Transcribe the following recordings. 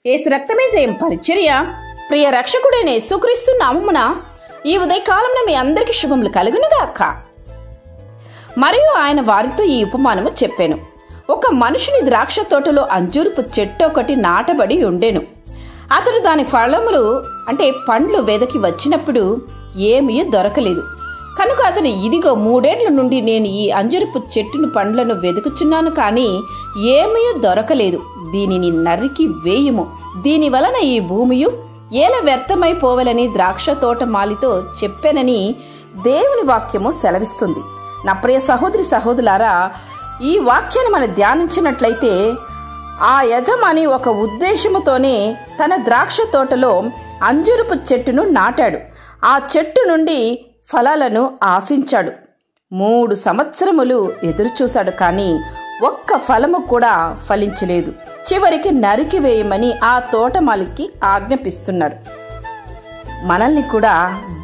యేసు రక్తమే జయం పరిచర్య. ప్రియ రక్షకుడైన యేసుక్రీస్తు నామమున ఈ ఉదయకాలంలో మీ అందరికి శుభములు కలుగునుగాక. మరియు ఆయన వారితో ఈ ఉపమానము చెప్పాను. ఒక మనుషుని ద్రాక్ష తోటలో అంజూరపు చెట్టు ఒకటి నాటబడి ఉండెను. అతడు దాని ఫలములు పండ్లు వెదకి వచ్చినప్పుడు ఏమీ దొరకలేదు. కనుక అతడు, ఇదిగో 3 ఏళ్ల నుండి నేను ఈ అంజూరపు చెట్టును పండ్లను వెదుకుచున్నాను, కానీ ఏమీ దొరకలేదు. దీనిని నరికి వేయుము, దీని వలన ఈ భూమియు ఏల వ్యర్థమైపోవలని ద్రాక్ష తోట మాలితో చెప్పానని దేవుని వాక్యము సెలవిస్తుంది. నా ప్రియ సహోదరి సహోదరులారా, ఈ వాక్యాన్ని మనం ధ్యానించినట్లయితే ఆ యజమాని ఒక ఉద్దేశముతోనే తన ద్రాక్ష తోటలో అంజూరపు చెట్టును నాటాడు. ఆ చెట్టు నుండి ఫలాలను ఆశించాడు. 3 సంవత్సరములు ఎదురుచూశాడు, కానీ ఒక్క ఫలము కూడా ఫలించలేదు. చివరికి నరికివేయమని ఆ తోటమాలికి ఆజ్ఞాపిస్తున్నాడు. మనల్ని కూడా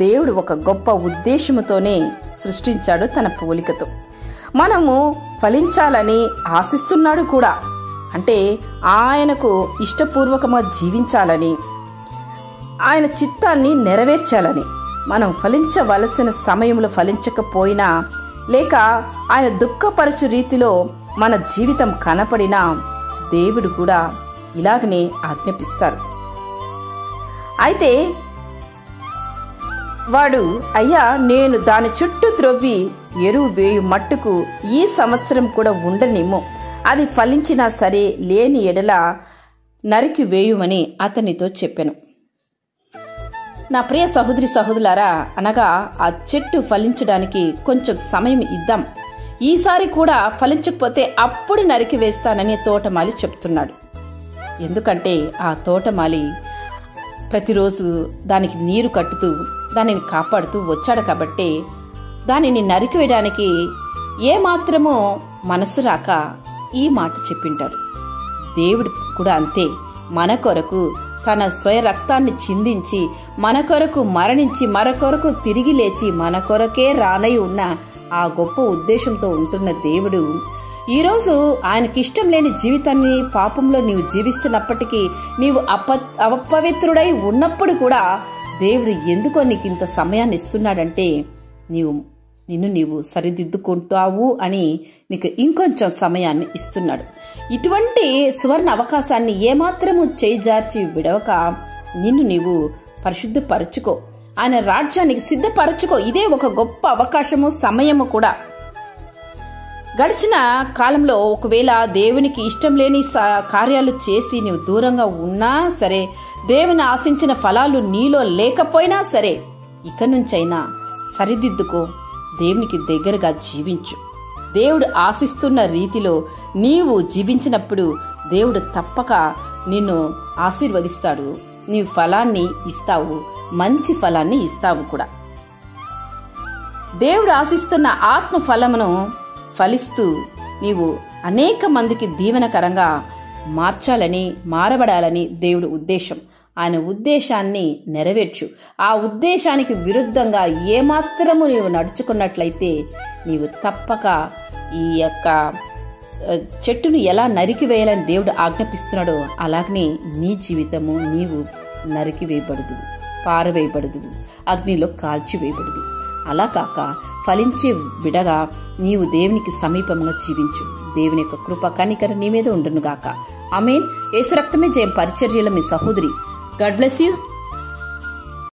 దేవుడు ఒక గొప్ప ఉద్దేశముతోనే సృష్టించాడు, తన పోలికతో. మనము ఫలించాలని ఆశిస్తున్నాడు కూడా. ఆయనకు ఇష్టపూర్వకంగా జీవించాలని, ఆయన చిత్తాన్ని నెరవేర్చాలని. మనం ఫలించవలసిన సమయంలో ఫలించకపోయినా, లేక ఆయన దుఃఖపరచు రీతిలో మన జీవితం కనపడినా దేవుడు కూడా ఇలాగనే ఆజ్ఞాపిస్తారు. అయితే వాడు, అయ్యా, నేను దాని చుట్టూ త్రవ్వి ఎరువు వేయు మట్టుకు ఈ సంవత్సరం కూడా ఉండనిమ్ము, అది ఫలించినా సరే, లేని ఎడల నరికి వేయుమని అతనితో చెప్పాను. నా ప్రియ సహోదరి సహోదరులారా, అనగా ఆ చెట్టు ఫలించడానికి కొంచెం సమయం ఇద్దాం, ఈసారి కూడా ఫలించకపోతే అప్పుడు నరికి వేస్తానని తోటమాలి చెప్తున్నాడు. ఎందుకంటే ఆ తోటమాలి ప్రతిరోజు దానికి నీరు కట్టుతూ దానిని కాపాడుతూ వచ్చాడు కాబట్టి దానిని నరికివేయడానికి ఏమాత్రమో మనసు రాక ఈ మాట చెప్పింటారు. దేవుడు కూడా అంతే. మన కొరకు తన స్వయ రక్తాన్ని చిందించి, మన కొరకు మరణించి, మన కొరకు తిరిగి లేచి, మన కొరకే రానై ఉన్న ఆ గొప్ప ఉద్దేశంతో ఉంటున్న దేవుడు ఈరోజు ఆయనకిష్టం లేని జీవితాన్ని పాపంలో నీవు జీవిస్తున్నప్పటికీ, నీవు అపవిత్రుడై ఉన్నప్పుడు కూడా దేవుడు ఎందుకో నీకు ఇంత సమయాన్ని ఇస్తున్నాడంటే నిన్ను నీవు సరిదిద్దుకుంటావు అని నీకు ఇంకొంచెం సమయాన్ని ఇస్తున్నాడు. ఇటువంటి సువర్ణ అవకాశాన్ని ఏమాత్రము చేయిజార్చి విడవక నిన్ను నీవు పరిశుద్ధపరచుకో, ఆయన రాజ్యానికి సిద్ధపరచుకో. ఇదే ఒక గొప్ప అవకాశము, సమయము కూడా. గడిచిన కాలంలో ఒకవేళ దేవునికి ఇష్టం లేని కార్యాలు చేసి నీవు దూరంగా ఉన్నా సరే, దేవుని ఆశించిన ఫలాలు నీలో లేకపోయినా సరే, ఇక నుంచైనా సరిదిద్దుకో, దేవునికి దగ్గరగా జీవించు. దేవుడు ఆశిస్తున్న రీతిలో నీవు జీవించినప్పుడు దేవుడు తప్పక నిన్ను ఆశీర్వదిస్తాడు. నీవు ఫలాన్ని ఇస్తావు, మంచి ఫలాన్ని ఇస్తావు కూడా. దేవుడు ఆశిస్తున్న ఆత్మ ఫలమును ఫలిస్తూ నీవు అనేక మందికి దీవెనకరంగా మారబడాలని దేవుడి ఉద్దేశం. ఆయన ఉద్దేశాన్ని నెరవేర్చు. ఆ ఉద్దేశానికి విరుద్ధంగా ఏమాత్రము నీవు నడుచుకున్నట్లయితే నీవు తప్పక ఈ యొక్క చెట్టును ఎలా నరికివేయాలని దేవుడు ఆజ్ఞాపిస్తున్నాడో అలాగనే నీ జీవితము నీవు నరికివేయబడదు, పారవేయబడదు, అగ్నిలో కాల్చివేయబడదు. అలా కాక ఫలించే బిడగా నీవు దేవునికి సమీపంగా జీవించు. దేవుని యొక్క కృప కనికరం నీ మీద ఉండునుగాక. ఆమేన్. యేసు రక్తమే జయం పరిచర్యలో మీ సహోదరి. God bless you.